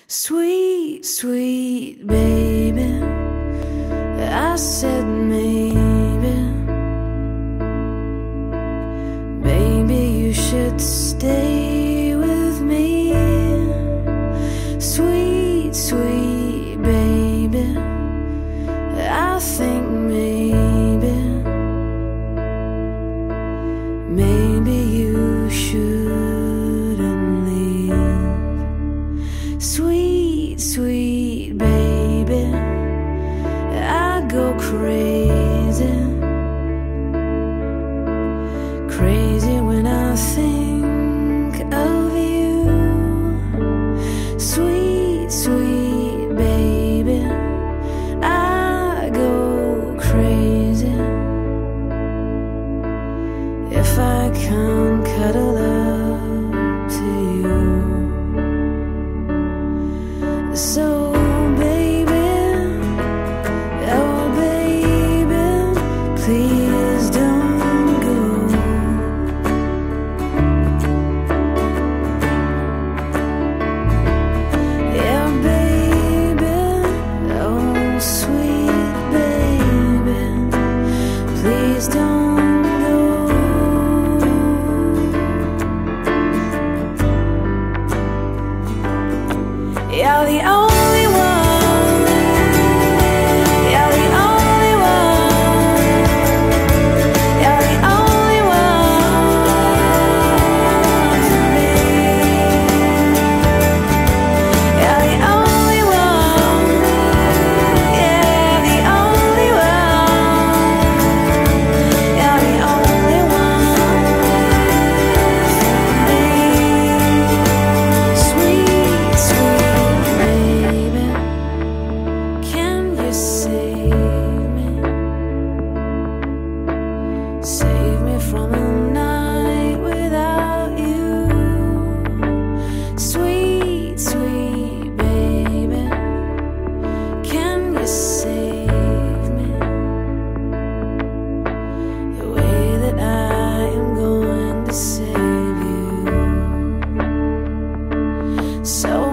Sweet, sweet baby, I said maybe, maybe you should stay with me. Sweet, sweet baby, I think maybe you shouldn't leave. Sweet, sweet baby, I go crazy, crazy when I think of you. Sweet, sweet baby, I go crazy if I can't cuddle up to you. So baby, oh baby, please don't go. Yeah baby, oh sweet baby, please don't go. You're the only one, you're the only one, you're the only one for me. You're the only one, yeah, the only one, you're the only one for me. Sweet, sweet baby, can you save me from a night without you? Sweet, sweet baby, can you save me the way that I am going to save you? So